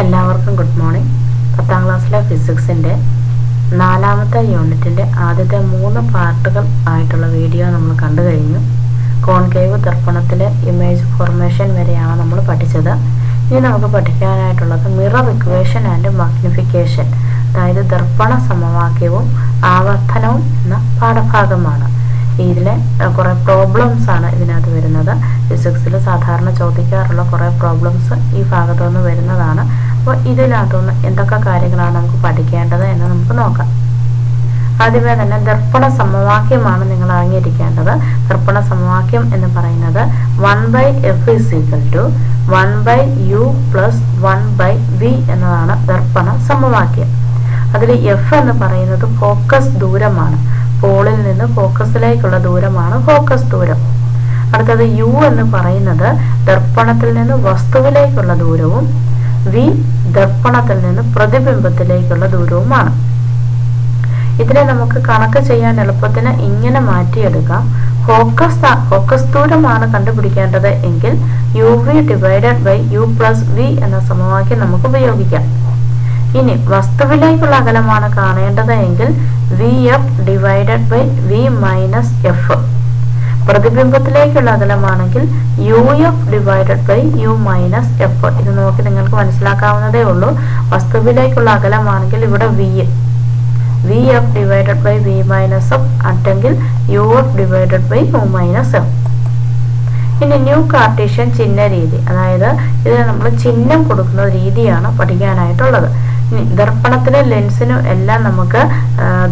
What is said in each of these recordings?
എല്ലാവർക്കും good morning. 10ാം ക്ലാസ്സിലെ ഫിസിക്സിൻ്റെ 4ാമത്തെ യൂണിറ്റിൻ്റെ ആദ്യത്തെ 3 പാർട്ടുകൾ ആയിട്ടുള്ള വീഡിയോ നമ്മൾ കണ്ടു കഴിഞ്ഞു. കോൺകേവ് ദർപ്പണത്തിലെ ഇമേജ് ഫോർമേഷൻ വരെയാണ് നമ്മൾ പഠിച്ചത്. ഇനി നമുക്ക് പഠിക്കാനായിട്ടുള്ളത് മിറർ ഇക്വേഷൻ ആൻഡ് മാഗ്നിഫിക്കേഷൻ, അതായത് ദർപ്പണ സമവാക്യവും ആവർത്തനവും എന്ന പാഠഭാഗമാണ്. ഇതിലെ കുറേ പ്രോബ്ലംസ് ആണ് ഇതിനകത്ത് വരുന്നത്. ഫിസിക്സിൽ സാധാരണ ചോദിക്കാറുള്ള കുറേ പ്രോബ്ലംസ് ഈ ഭാഗത്തുനിന്ന് വരുന്നതാണ്. അപ്പോൾ ഇതിനകത്തുനിന്ന് എന്തൊക്കെ കാര്യങ്ങളാണ് നമുക്ക് പഠിക്കേണ്ടത് എന്ന് നമുക്ക് നോക്കാം. ആദ്യമേ തന്നെ ദർപ്പണ സമവാക്യമാണ് നിങ്ങൾ അറിഞ്ഞിരിക്കേണ്ടത്. ദർപ്പണ സമവാക്യം എന്ന് പറയുന്നത് 1/f = 1/u + 1/v എന്നതാണ് ദർപ്പണ സമവാക്യം. അതിൽ f എന്ന് പറയുന്നത് ഫോക്കസ് ദൂരമാണ്. പോളിൽ നിന്ന് ഫോക്കസിലേക്കുള്ള ദൂരമാണ് ഫോക്കസ് ദൂരം. അടുത്തത് u എന്ന് പറയുന്നത് ദർപ്പണത്തിൽ നിന്ന് വസ്തുവിലേക്കുള്ള ദൂരവും v ദർപ്പണത്തിൽ നിന്ന് പ്രതിബിംബത്തിലേക്കുള്ള ദൂരവുമാണ്. ഇതിനെ നമുക്ക് കണക്ക് ചെയ്യാൻ എളുപ്പത്തിന് ഇങ്ങനെ മാറ്റിയെടുക്കാം. ഫോക്കസ് ദൂരമാണ് കണ്ടുപിടിക്കേണ്ടത് എങ്കിൽ uv / u + v എന്ന സമവാക്യം നമുക്ക് ഉപയോഗിക്കാം. ഇനി വസ്തുവിലേക്കുള്ള അകലമാണ് കാണേണ്ടത് എങ്കിൽ vf / v - f. പ്രതിബിംബത്തിലേക്കുള്ള അകലമാണെങ്കിൽ uf / u - f. ഇത് നോക്കി നിങ്ങൾക്ക് മനസ്സിലാക്കാവുന്നതേ ഉള്ളൂ. വസ്തുവിലേക്കുള്ള അകലമാണെങ്കിൽ ഇവിടെ vf / v - f അല്ലെങ്കിൽ uf / u - f. ഇനി ന്യൂ കാർട്ടീഷ്യൻ ചിഹ്ന രീതി, അതായത് ഇതിന് നമ്മൾ ചിഹ്നം കൊടുക്കുന്ന രീതിയാണ് പഠിക്കാനായിട്ടുള്ളത്. ദർപ്പണത്തിലെ ലെൻസിനും എല്ലാം നമുക്ക്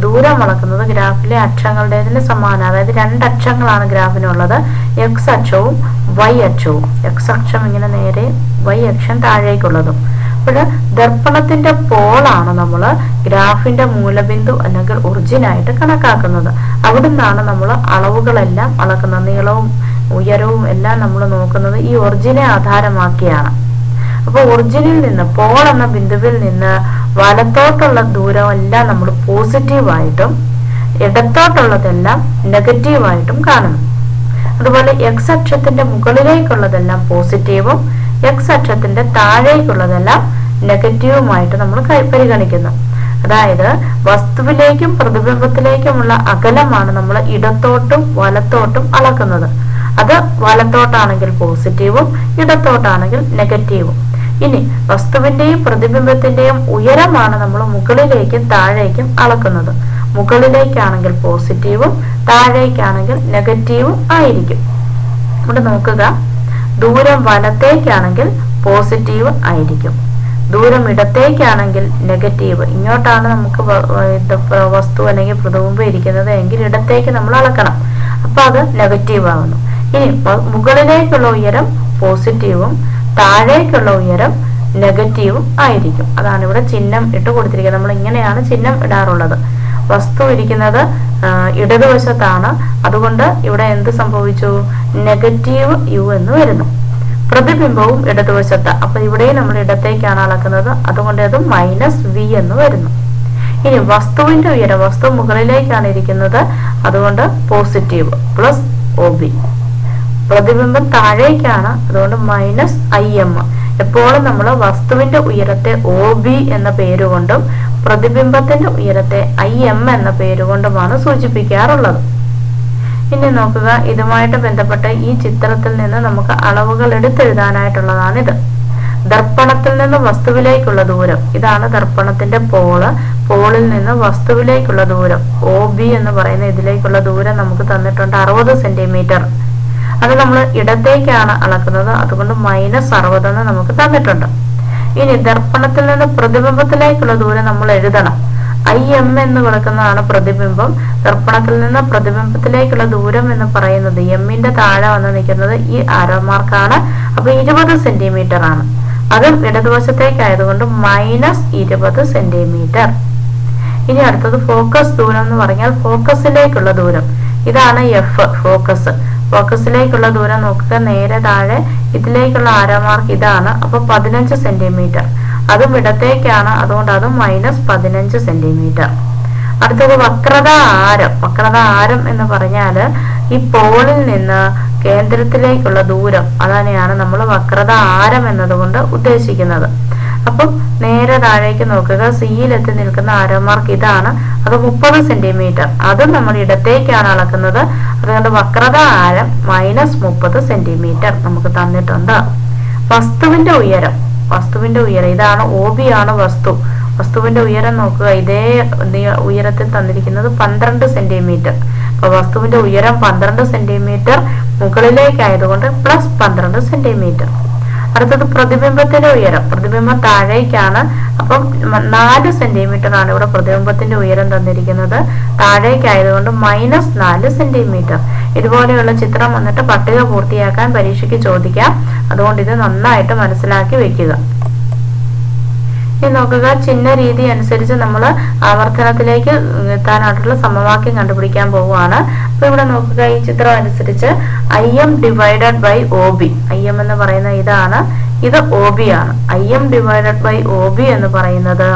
ദൂരം അളക്കുന്നത് ഗ്രാഫിലെ അക്ഷങ്ങളുടേതിന് സമാനം. അതായത് 2 അക്ഷങ്ങളാണ് ഗ്രാഫിനുള്ളത്, x അക്ഷവും y അക്ഷവും. x അക്ഷം ഇങ്ങനെ നേരെ, y അക്ഷം താഴേക്കുള്ളതും. അപ്പോൾ ദർപ്പണത്തിന്റെ പോളാണ് നമ്മൾ ഗ്രാഫിന്റെ മൂലബിന്ദു അല്ലെങ്കിൽ ഒറിജിനായിട്ട് കണക്കാക്കുന്നത്. അവിടെ നിന്നാണ് നമ്മൾ അളവുകളെല്ലാം അളക്കുന്നത്. നീളവും ഉയരവും എല്ലാം നമ്മൾ നോക്കുന്നത് ഈ ഒറിജിനെ ആധാരമാക്കിയാണ്. അപ്പോൾ ഒറിജിനിൽ നിന്ന്, പോൾ എന്ന ബിന്ദുവിൽ നിന്ന് വലത്തോട്ടുള്ള ദൂരം എല്ലാം നമ്മൾ പോസിറ്റീവായിട്ടും ഇടത്തോട്ടുള്ളതെല്ലാം നെഗറ്റീവായിട്ടും കാണുന്നു. അതുപോലെ x അക്ഷത്തിന്റെ മുകളിലേക്കുള്ളതെല്ലാം പോസിറ്റീവും x അക്ഷത്തിന്റെ താഴേക്കുള്ളതെല്ലാം നെഗറ്റീവുമായിട്ട് നമ്മൾ പരിഗണിക്കുന്നു. അതായത് വസ്തുവിലേക്കും പ്രതിബിംബത്തിലേക്കുമുള്ള അകലമാണ് നമ്മൾ ഇടത്തോട്ടും വലത്തോട്ടും അളക്കുന്നത്. അത് വലത്തോട്ടാണെങ്കിൽ പോസിറ്റീവും ഇടത്തോട്ടാണെങ്കിൽ നെഗറ്റീവും. ഇനി വസ്തുവിന്റെയും പ്രതിബിംബത്തിന്റെയും ഉയരമാണ് നമ്മൾ മുകളിലേക്കും താഴേക്കും അളക്കുന്നത്. മുകളിലേക്കാണെങ്കിൽ പോസിറ്റീവും താഴേക്കാണെങ്കിൽ നെഗറ്റീവും ആയിരിക്കും. ഇവിടെ നോക്കുക, ദൂരം വലത്തേക്കാണെങ്കിൽ പോസിറ്റീവ് ആയിരിക്കും, ദൂരം ഇടത്തേക്കാണെങ്കിൽ നെഗറ്റീവ്. ഇങ്ങോട്ടാണ് നമുക്ക് വസ്തു അല്ലെങ്കിൽ പ്രതിബിംബം ഇരിക്കുന്നത് എങ്കിൽ ഇടത്തേക്ക് നമ്മൾ അളക്കണം. അപ്പൊ അത് നെഗറ്റീവ് ആകുന്നു. ഇനി മുകളിലേക്കുള്ള ഉയരം പോസിറ്റീവും താഴേക്കുള്ള ഉയരം നെഗറ്റീവും ആയിരിക്കും. അതാണ് ഇവിടെ ചിഹ്നം ഇട്ട് കൊടുത്തിരിക്കുന്നത്. നമ്മൾ ഇങ്ങനെയാണ് ചിഹ്നം ഇടാറുള്ളത്. വസ്തു ഇരിക്കുന്നത് ഇടതുവശത്താണ്, അതുകൊണ്ട് ഇവിടെ എന്ത് സംഭവിച്ചു? നെഗറ്റീവ് u എന്ന് വരുന്നു. പ്രതിബിംബവും ഇടതുവശത്ത്, അപ്പൊ ഇവിടെയും നമ്മൾ ഇടത്തേക്കാണ് അളക്കുന്നത്, അതുകൊണ്ട് അത് -v എന്ന് വരുന്നു. ഇനി വസ്തുവിന്റെ ഉയരം, വസ്തു മുകളിലേക്കാണ് ഇരിക്കുന്നത്, അതുകൊണ്ട് പോസിറ്റീവ് +ob. പ്രതിബിംബം താഴേക്കാണ്, അതുകൊണ്ട് -im. എപ്പോഴും നമ്മൾ വസ്തുവിന്റെ ഉയരത്തെ OB എന്ന പേരുകൊണ്ടും പ്രതിബിംബത്തിന്റെ ഉയരത്തെ IM എന്ന പേരുകൊണ്ടുമാണ് സൂചിപ്പിക്കാറുള്ളത്. ഇനി നോക്കുക, ഇതുമായിട്ട് ബന്ധപ്പെട്ട് ഈ ചിത്രത്തിൽ നിന്ന് നമുക്ക് അളവുകൾ എടുത്തെഴുതാനായിട്ടുള്ളതാണിത്. ദർപ്പണത്തിൽ നിന്ന് വസ്തുവിലേക്കുള്ള ദൂരം, ഇതാണ് ദർപ്പണത്തിന്റെ പോള്. പോളിൽ നിന്ന് വസ്തുവിലേക്കുള്ള ദൂരം OB എന്ന് പറയുന്ന ഇതിലേക്കുള്ള ദൂരം നമുക്ക് തന്നിട്ടുണ്ട് 60 സെന്റിമീറ്റർ. അത് നമ്മൾ ഇടത്തേക്കാണ് അളക്കുന്നത്, അതുകൊണ്ട് -60 എന്ന് നമുക്ക് തന്നിട്ടുണ്ട്. ഇനി ദർപ്പണത്തിൽ നിന്ന് പ്രതിബിംബത്തിലേക്കുള്ള ദൂരം നമ്മൾ എഴുതണം. IM എന്ന് കൊടുക്കുന്നതാണ് പ്രതിബിംബം. ദർപ്പണത്തിൽ നിന്ന് പ്രതിബിംബത്തിലേക്കുള്ള ദൂരം എന്ന് പറയുന്നത് എമ്മിന്റെ താഴെ വന്ന് നിൽക്കുന്നത് ഈ ആരോ മാർക്കാണ്. അപ്പൊ 20 സെന്റിമീറ്റർ ആണ്. അതും ഇടതുവശത്തേക്കായതുകൊണ്ട് -20 സെന്റിമീറ്റർ. ഇനി അടുത്തത് ഫോക്കസ് ദൂരം എന്ന് പറഞ്ഞാൽ ഫോക്കസിലേക്കുള്ള ദൂരം. ഇതാണ് f, ഫോക്കസ്. ഫോക്കസിലേക്കുള്ള ദൂരം നോക്കുക, നേരെ താഴെ ഇതിലേക്കുള്ള ആരോ മാർക്ക് ഇതാണ്. അപ്പൊ 15 സെന്റിമീറ്റർ. അതും ഇടത്തേക്കാണ്, അതുകൊണ്ട് അതും -15 സെന്റിമീറ്റർ. അടുത്തത് വക്രത ആരം. വക്രത ആരം എന്ന് പറഞ്ഞാൽ ഈ പോളിൽ നിന്ന് കേന്ദ്രത്തിലേക്കുള്ള ദൂരം അതിനെയാണ് നമ്മൾ വക്രത ആരം എന്നതുകൊണ്ട് ഉദ്ദേശിക്കുന്നത്. അപ്പം നേരെ താഴേക്ക് നോക്കുക, സിയിലെത്തി നിൽക്കുന്ന ആരോ മാർക്ക് ഇതാണ്, അത് 30 സെന്റിമീറ്റർ. അത് നമ്മൾ ഇടത്തേക്കാണ് അളക്കുന്നത്. അതുകൊണ്ട് വക്രത ആരം -30 സെന്റിമീറ്റർ നമുക്ക് തന്നിട്ടുണ്ട്. വസ്തുവിന്റെ ഉയരം ഇതാണ്, OB ആണ് വസ്തുവിന്റെ ഉയരം നോക്കുക. ഇതേ ഉയരത്തിൽ തന്നിരിക്കുന്നത് 12 സെന്റിമീറ്റർ. അപ്പൊ വസ്തുവിന്റെ ഉയരം 12 സെന്റിമീറ്റർ, മുകളിലേക്കായതുകൊണ്ട് +12 സെന്റിമീറ്റർ. അടുത്തത് പ്രതിബിംബത്തിന്റെ ഉയരം. പ്രതിബിംബം താഴേക്കാണ്, അപ്പം 4 സെന്റിമീറ്റർ ആണ് ഇവിടെ പ്രതിബിംബത്തിന്റെ ഉയരം തന്നിരിക്കുന്നത്. താഴേക്കായതുകൊണ്ട് -4 സെന്റിമീറ്റർ. ഇതുപോലെയുള്ള ചിത്രം വന്നിട്ട് പട്ടിക പൂർത്തിയാക്കാൻ പരീക്ഷയ്ക്ക് ചോദിക്കാം. അതുകൊണ്ട് ഇത് നന്നായിട്ട് മനസ്സിലാക്കി വെക്കുക. ഇനി നോക്കുക, ചിഹ്ന രീതി അനുസരിച്ച് നമ്മൾ ആവർത്തനത്തിലേക്ക് എത്താനായിട്ടുള്ള സമവാക്യം കണ്ടുപിടിക്കാൻ പോവുകയാണ്. അപ്പൊ ഇവിടെ നോക്കുക, ഈ ചിത്രം അനുസരിച്ച് IM divided by OB, IM എന്ന് പറയുന്ന ഇതാണ്, ഇത് OB ആണ്. IM ഡിവൈഡഡ് ബൈ OB എന്ന് പറയുന്നത്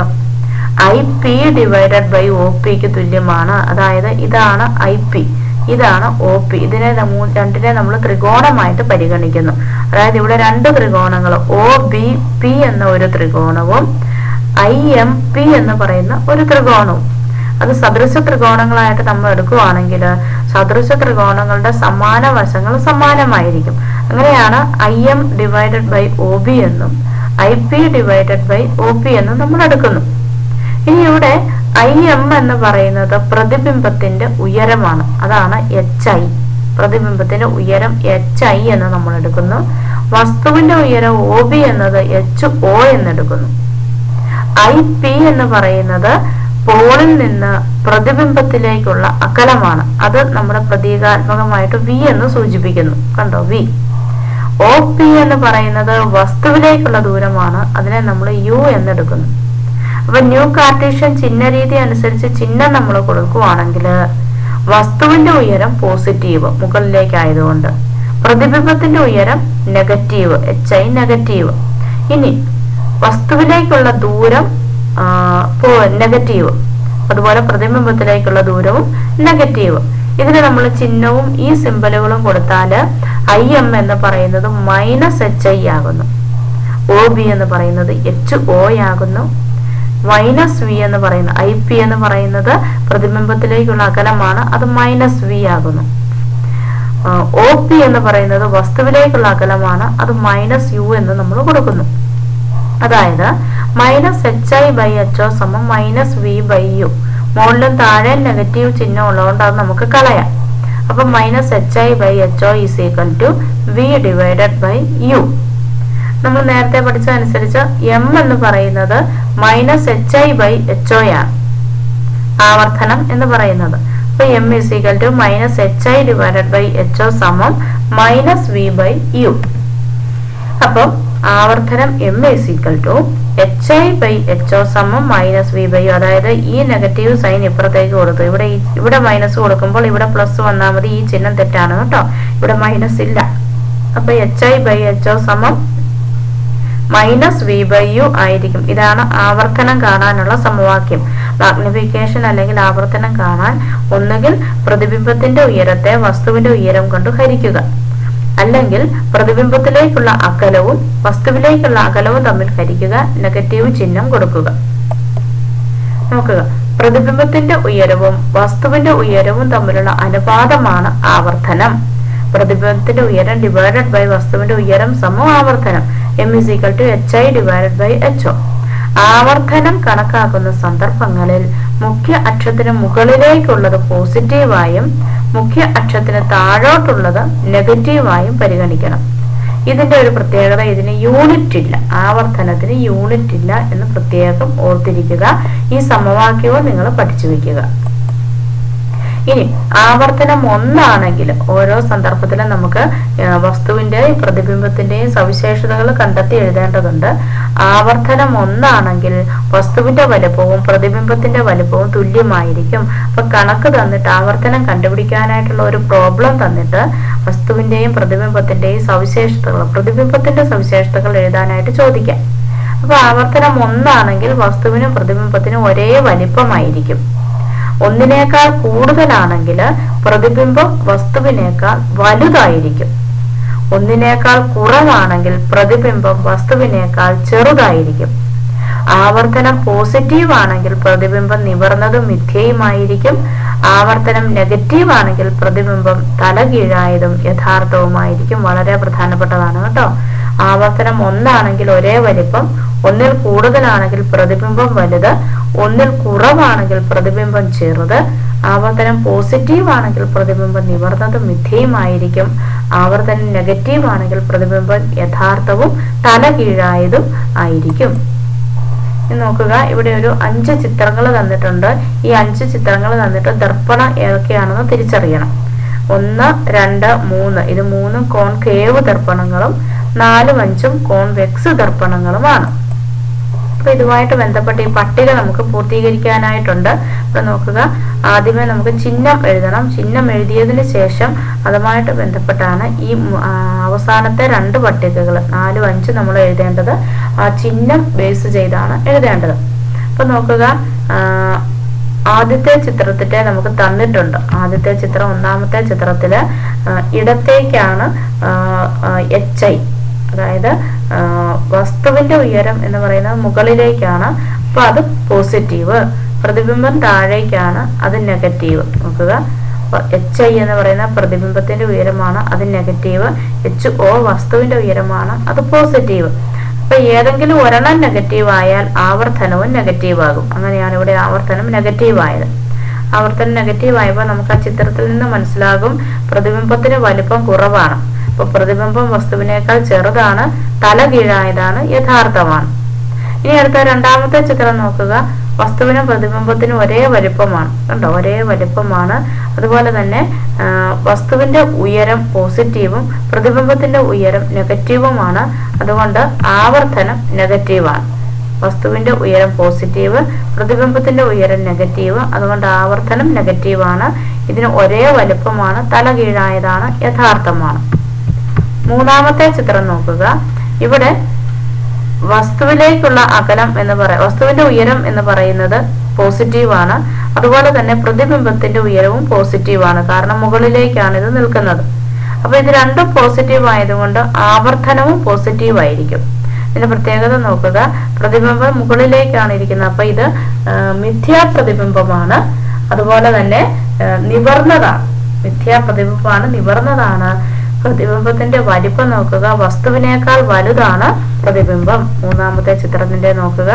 IP ഡിവൈഡഡ് ബൈ OPക്ക് തുല്യമാണ്. അതായത് ഇതാണ് IP, ഇതാണ് OP. ഇതിനെ രണ്ടിനെ നമ്മൾ ത്രികോണമായിട്ട് പരിഗണിക്കുന്നു. അതായത് ഇവിടെ രണ്ട് ത്രികോണങ്ങൾ, OBP എന്ന ഒരു ത്രികോണവും IMP എന്ന് പറയുന്ന ഒരു ത്രികോണവും. അത് സദൃശ ത്രികോണങ്ങളായിട്ട് നമ്മൾ എടുക്കുകയാണെങ്കിൽ സദൃശ ത്രികോണങ്ങളുടെ സമാന വശങ്ങൾ സമാനമായിരിക്കും. അങ്ങനെയാണ് IM ഡിവൈഡഡ് ബൈ OB എന്നും IP ഡിവൈഡഡ് ബൈ OP എന്നും നമ്മൾ എടുക്കുന്നു. ഇനി ഇവിടെ IM എന്ന് പറയുന്നത് പ്രതിബിംബത്തിന്റെ ഉയരമാണ്, അതാണ് HI. പ്രതിബിംബത്തിന്റെ ഉയരം HI എന്ന് നമ്മൾ എടുക്കുന്നു. വസ്തുവിന്റെ ഉയരം OB എന്നത് HO എന്നെടുക്കുന്നു. IP എന്ന് പറയുന്നത് പോളിൽ നിന്ന് പ്രതിബിംബത്തിലേക്കുള്ള അകലമാണ്. അത് നമ്മുടെ പ്രതീകാത്മകമായിട്ട് V എന്ന് സൂചിപ്പിക്കുന്നു. കണ്ടോ, V. OP എന്ന് പറയുന്നത് വസ്തുവിലേക്കുള്ള ദൂരമാണ്. അതിനെ നമ്മൾ U എന്നെടുക്കുന്നു. അപ്പൊ ന്യൂ കാർട്ടീഷ്യൻ ചിഹ്ന രീതി അനുസരിച്ച് ചിഹ്നം നമ്മൾ കൊടുക്കുകയാണെങ്കിൽ വസ്തുവിന്റെ ഉയരം പോസിറ്റീവ് മുകളിലേക്കായതുകൊണ്ട്, പ്രതിബിംബത്തിന്റെ ഉയരം നെഗറ്റീവ്, HI നെഗറ്റീവ്. ഇനി വസ്തുവിലേക്കുള്ള ദൂരം നെഗറ്റീവ്, അതുപോലെ പ്രതിബിംബത്തിലേക്കുള്ള ദൂരവും നെഗറ്റീവ്. ഇതിന് നമ്മൾ ചിഹ്നവും ഈ സിംബലുകളും കൊടുത്താൽ IM എന്ന് പറയുന്നത് -HI ആകുന്നു, OB എന്ന് പറയുന്നത് HO ആകുന്നു, -V എന്ന് പറയുന്ന IP എന്ന് പറയുന്നത് പ്രതിബിംബത്തിലേക്കുള്ള അകലമാണ്, അത് -V ആകുന്നു. OP എന്ന് പറയുന്നത് വസ്തുവിലേക്കുള്ള അകലമാണ്, അത് -U എന്ന് നമ്മൾ കൊടുക്കുന്നു. അതായത് -HI/HO സമം -V/U. മുകളിലും താഴെ നെഗറ്റീവ് ചിഹ്നം ഉള്ളതുകൊണ്ട് അത് നമുക്ക് കളയാം. അപ്പൊ -HI/HO = V divided by U. നമ്മൾ നേരത്തെ പഠിച്ചതനുസരിച്ച് M എന്ന് പറയുന്നത് -HI/HO ആണ്, ആവർത്തനം എന്ന് പറയുന്നത്. അപ്പൊ M = -HI divided by HO സമം -V/U. അപ്പം ആവർത്തനം M = HI/HO സമം -V/U. അതായത് ഈ നെഗറ്റീവ് സൈൻ ഇപ്പുറത്തേക്ക് കൊടുത്തു. ഇവിടെ മൈനസ് കൊടുക്കുമ്പോൾ ഇവിടെ പ്ലസ് വന്നാൽ മതി. ഈ ചിഹ്നം തെറ്റാണ് കേട്ടോ, ഇവിടെ മൈനസ് ഇല്ല. അപ്പൊ HI/HO സമം -V/U ആയിരിക്കും. ഇതാണ് ആവർത്തനം കാണാനുള്ള സമവാക്യം. മാഗ്നിഫിക്കേഷൻ അല്ലെങ്കിൽ ആവർത്തനം കാണാൻ ഒന്നുകിൽ പ്രതിബിംബത്തിന്റെ ഉയരത്തെ വസ്തുവിന്റെ ഉയരം കൊണ്ട് ഹരിക്കുക, അല്ലെങ്കിൽ പ്രതിബിംബത്തിലേക്കുള്ള അകലവും വസ്തുവിലേക്കുള്ള അകലവും തമ്മിൽ ഹരിക്കുക, നെഗറ്റീവ് ചിഹ്നം കൊടുക്കുക. നോക്കുക, പ്രതിബിംബത്തിന്റെ ഉയരവും വസ്തുവിന്റെ ഉയരവും തമ്മിലുള്ള അനുപാതമാണ് ആവർത്തനം. പ്രതിബിംബത്തിന്റെ ഉയരം ഡിവൈഡഡ് ബൈ വസ്തുവിന്റെ ഉയരം സമം ആവർത്തനം. M = HI divided by HO. ആവർത്തനം കണക്കാക്കുന്ന സന്ദർഭങ്ങളിൽ മുഖ്യ അക്ഷത്തിന് മുകളിലേക്കുള്ളത് പോസിറ്റീവായും മുഖ്യ അക്ഷത്തിന് താഴോട്ടുള്ളത് നെഗറ്റീവായും പരിഗണിക്കണം. ഇതിന്റെ ഒരു പ്രത്യേകത, ഇതിന് യൂണിറ്റ് ഇല്ല, ആവർത്തനത്തിന് യൂണിറ്റ് ഇല്ല എന്ന് പ്രത്യേകം ഓർത്തിരിക്കുക. ഈ സമവാക്യവും നിങ്ങൾ പഠിച്ചു വെക്കുക. ഇനി ആവർത്തനം ഒന്നാണെങ്കിൽ ഓരോ സന്ദർഭത്തിലും നമുക്ക് വസ്തുവിന്റെയും പ്രതിബിംബത്തിന്റെയും സവിശേഷതകൾ കണ്ടെത്തി എഴുതേണ്ടതുണ്ട്. ആവർത്തനം ഒന്നാണെങ്കിൽ വസ്തുവിന്റെ വലുപ്പവും പ്രതിബിംബത്തിന്റെ വലുപ്പവും തുല്യമായിരിക്കും. അപ്പൊ കണക്ക് തന്നിട്ട് ആവർത്തനം കണ്ടുപിടിക്കാനായിട്ടുള്ള ഒരു പ്രോബ്ലം തന്നിട്ട് വസ്തുവിന്റെയും പ്രതിബിംബത്തിന്റെയും സവിശേഷതകൾ, പ്രതിബിംബത്തിന്റെ സവിശേഷതകൾ എഴുതാനായിട്ട് ചോദിക്കാം. അപ്പൊ ആവർത്തനം ഒന്നാണെങ്കിൽ വസ്തുവിനും പ്രതിബിംബത്തിനും ഒരേ വലിപ്പമായിരിക്കും. ഒന്നിനേക്കാൾ കൂടുതലാണെങ്കിൽ പ്രതിബിംബം വസ്തുവിനേക്കാൾ വലുതായിരിക്കും. ഒന്നിനേക്കാൾ കുറവാണെങ്കിൽ പ്രതിബിംബം വസ്തുവിനേക്കാൾ ചെറുതായിരിക്കും. ആവർത്തനം പോസിറ്റീവ് ആണെങ്കിൽ പ്രതിബിംബം നിവർന്നതും മിഥ്യയുമായിരിക്കും. ആവർത്തനം നെഗറ്റീവ് ആണെങ്കിൽ പ്രതിബിംബം തലകീഴായതും യഥാർത്ഥവുമായിരിക്കും. വളരെ പ്രധാനപ്പെട്ടതാണ് കേട്ടോ. ആവർത്തനം ഒന്നാണെങ്കിൽ ഒരേ വലിപ്പം, ഒന്നിൽ കൂടുതലാണെങ്കിൽ പ്രതിബിംബം വലുത്, ഒന്നിൽ കുറവാണെങ്കിൽ പ്രതിബിംബം ചെറുത്. ആവർത്തനം പോസിറ്റീവ് ആണെങ്കിൽ പ്രതിബിംബം നിവർന്നതും മിഥ്യയുമായിരിക്കും. ആവർത്തനം നെഗറ്റീവ് ആണെങ്കിൽ പ്രതിബിംബം യഥാർത്ഥവും തലകീഴായതും ആയിരിക്കും. നോക്കുക, ഇവിടെ ഒരു 5 ചിത്രങ്ങൾ തന്നിട്ടുണ്ട്. ഈ 5 ചിത്രങ്ങൾ തന്നിട്ട് ദർപ്പണം ഏതൊക്കെയാണെന്ന് തിരിച്ചറിയണം. 1, 2, 3 ഇത് 3 കോൺകേവ് ദർപ്പണങ്ങളും 4ഉം 5ഉം കോൺവെക്സ് ദർപ്പണങ്ങളുമാണ്. അപ്പൊ ഇതുമായിട്ട് ബന്ധപ്പെട്ട് ഈ പട്ടിക നമുക്ക് പൂർത്തീകരിക്കാനായിട്ടുണ്ട്. അപ്പൊ നോക്കുക, ആദ്യമേ നമുക്ക് ചിഹ്നം എഴുതണം. ചിഹ്നം എഴുതിയതിന് ശേഷം അതുമായിട്ട് ബന്ധപ്പെട്ടാണ് ഈ അവസാനത്തെ 2 പട്ടികകൾ 4, 5 നമ്മൾ എഴുതേണ്ടത്. ആ ചിഹ്നം ബേസ് ചെയ്താണ് എഴുതേണ്ടത്. അപ്പൊ നോക്കുക, ആദ്യത്തെ ചിത്രത്തിന്റെ നമുക്ക് തന്നിട്ടുണ്ട്. ആദ്യത്തെ ചിത്രം, ഒന്നാമത്തെ ചിത്രത്തില് ഇടത്തേക്കാണ് HI, അതായത് വസ്തുവിന്റെ ഉയരം എന്ന് പറയുന്നത് മുകളിലേക്കാണ്. അപ്പൊ അത് പോസിറ്റീവ്. പ്രതിബിംബം താഴേക്കാണ്, അത് നെഗറ്റീവ്. നോക്കുക, HI എന്ന് പറയുന്ന പ്രതിബിംബത്തിന്റെ ഉയരമാണ്, അത് നെഗറ്റീവ്. HO വസ്തുവിന്റെ ഉയരമാണ്, അത് പോസിറ്റീവ്. അപ്പൊ ഏതെങ്കിലും ഒരെണ്ണം നെഗറ്റീവ് ആയാൽ ആവർത്തനവും നെഗറ്റീവ് ആകും. അങ്ങനെയാണ് ഇവിടെ ആവർത്തനം നെഗറ്റീവ് ആയത്. ആവർത്തനം നെഗറ്റീവ് ആയപ്പോൾ നമുക്ക് ആ ചിത്രത്തിൽ നിന്ന് മനസ്സിലാകും പ്രതിബിംബത്തിന് വലിപ്പം കുറവാണ്. അപ്പൊ പ്രതിബിംബം വസ്തുവിനേക്കാൾ ചെറുതാണ്, തലകീഴായതാണ്, യഥാർത്ഥമാണ്. ഇനി അടുത്ത രണ്ടാമത്തെ ചിത്രം നോക്കുക. വസ്തുവിനും പ്രതിബിംബത്തിനും ഒരേ വലിപ്പമാണ്. കണ്ടോ, ഒരേ വലിപ്പമാണ്. അതുപോലെ തന്നെ വസ്തുവിന്റെ ഉയരം പോസിറ്റീവും പ്രതിബിംബത്തിന്റെ ഉയരം നെഗറ്റീവുമാണ്. അതുകൊണ്ട് ആവർത്തനം നെഗറ്റീവാണ്. വസ്തുവിന്റെ ഉയരം പോസിറ്റീവ്, പ്രതിബിംബത്തിന്റെ ഉയരം നെഗറ്റീവ്. അതുകൊണ്ട് ആവർത്തനം നെഗറ്റീവാണ്. ഇതിന് ഒരേ വലിപ്പമാണ്, തലകീഴായതാണ്, യഥാർത്ഥമാണ്. മൂന്നാമത്തെ ചിത്രം നോക്കുക. ഇവിടെ വസ്തുവിലേക്കുള്ള അകലം എന്ന് വസ്തുവിന്റെ ഉയരം എന്ന് പറയുന്നത് പോസിറ്റീവാണ്. അതുപോലെ തന്നെ പ്രതിബിംബത്തിന്റെ ഉയരവും പോസിറ്റീവാണ്. കാരണം മുകളിലേക്കാണ് ഇത് നിൽക്കുന്നത്. അപ്പൊ ഇത് രണ്ടും പോസിറ്റീവ് ആയതുകൊണ്ട് ആവർത്തനവും പോസിറ്റീവ് ആയിരിക്കും. ഇതിന്റെ പ്രത്യേകത നോക്കുക, പ്രതിബിംബം മുകളിലേക്കാണ് ഇരിക്കുന്നത്. അപ്പൊ ഇത് മിഥ്യാ പ്രതിബിംബമാണ്. അതുപോലെ തന്നെ നിവർന്നതാണ്. മിഥ്യാ പ്രതിബിംബമാണ്, നിവർന്നതാണ്. പ്രതിബിംബത്തിന്റെ വലിപ്പം നോക്കുക, വസ്തുവിനേക്കാൾ വലുതാണ് പ്രതിബിംബം. മൂന്നാമത്തെ ചിത്രത്തിന്റെ നോക്കുക,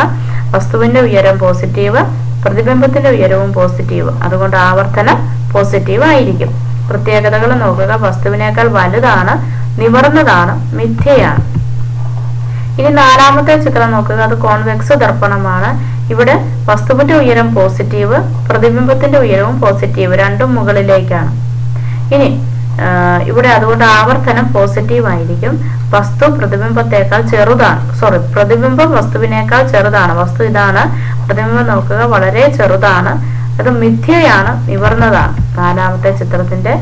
വസ്തുവിന്റെ ഉയരം പോസിറ്റീവ്, പ്രതിബിംബത്തിന്റെ ഉയരവും പോസിറ്റീവ്. അതുകൊണ്ട് ആവർത്തനം പോസിറ്റീവ് ആയിരിക്കും. പ്രത്യേകതകൾ നോക്കുക, വസ്തുവിനേക്കാൾ വലുതാണ്, നിവർന്നതാണ്, മിഥ്യയാണ്. ഇനി നാലാമത്തെ ചിത്രം നോക്കുക, അത് കോൺവെക്സ് ദർപ്പണമാണ്. ഇവിടെ വസ്തുവിന്റെ ഉയരം പോസിറ്റീവ്, പ്രതിബിംബത്തിന്റെ ഉയരവും പോസിറ്റീവ്, രണ്ടും മുകളിലേക്കാണ്. ഇനി ഇവിടെ അതുകൊണ്ട് ആവർത്തനം പോസിറ്റീവ് ആയിരിക്കും. വസ്തു പ്രതിബിംബത്തെക്കാൾ ചെറുതാണ്. പ്രതിബിംബം വസ്തുവിനേക്കാൾ ചെറുതാണ്. വസ്തു ഇതാണ്, പ്രതിബിംബം നോക്കുക വളരെ ചെറുതാണ്, അത് മിഥ്യയാണ്, നിവർന്നതാണ്. നാലാമത്തെ ചിത്രത്തിന്റെ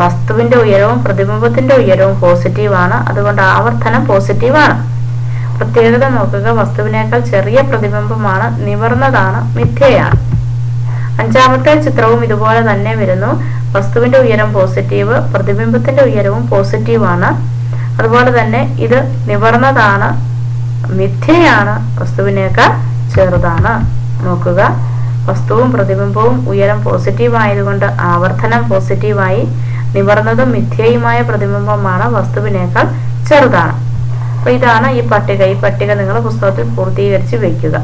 വസ്തുവിന്റെ ഉയരവും പ്രതിബിംബത്തിന്റെ ഉയരവും പോസിറ്റീവാണ്. അതുകൊണ്ട് ആവർത്തനം പോസിറ്റീവാണ്. പ്രത്യേകത നോക്കുക, വസ്തുവിനേക്കാൾ ചെറിയ പ്രതിബിംബമാണ്, നിവർന്നതാണ്, മിഥ്യയാണ്. അഞ്ചാമത്തെ ചിത്രവും ഇതുപോലെ തന്നെ വരുന്നു. വസ്തുവിന്റെ ഉയരം പോസിറ്റീവ്, പ്രതിബിംബത്തിന്റെ ഉയരവും പോസിറ്റീവാണ്. അതുപോലെ തന്നെ ഇത് നിവർന്നതാണ്, മിഥ്യയാണ്, വസ്തുവിനേക്കാൾ ചെറുതാണ്. നോക്കുക, വസ്തുവും പ്രതിബിംബവും ഉയരം പോസിറ്റീവ് ആയതുകൊണ്ട് ആവർത്തനം പോസിറ്റീവായി. നിവർന്നതും മിഥ്യയുമായ പ്രതിബിംബമാണ്, വസ്തുവിനേക്കാൾ ചെറുതാണ്. അപ്പൊ ഇതാണ് ഈ പട്ടിക. ഈ പട്ടിക നിങ്ങൾ പുസ്തകത്തിൽ പൂർത്തീകരിച്ച് വെക്കുക.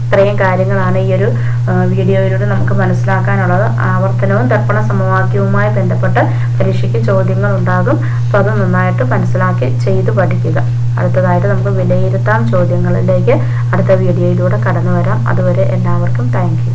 ഇത്രയും കാര്യങ്ങളാണ് ഈ ഒരു വീഡിയോയിലൂടെ നമുക്ക് മനസ്സിലാക്കാനുള്ളത്. ആവർത്തനവും ദർപ്പണ സമവാക്യവുമായി ബന്ധപ്പെട്ട് പരീക്ഷയ്ക്ക് ചോദ്യങ്ങൾ ഉണ്ടാകും. അപ്പോൾ അത് നന്നായിട്ട് മനസ്സിലാക്കി ചെയ്ത് പഠിക്കുക. അടുത്തതായിട്ട് നമുക്ക് വിലയിരുത്താം ചോദ്യങ്ങളിലേക്ക് അടുത്ത വീഡിയോയിലൂടെ കടന്നു വരാം. അതുവരെ എല്ലാവർക്കും താങ്ക് യു.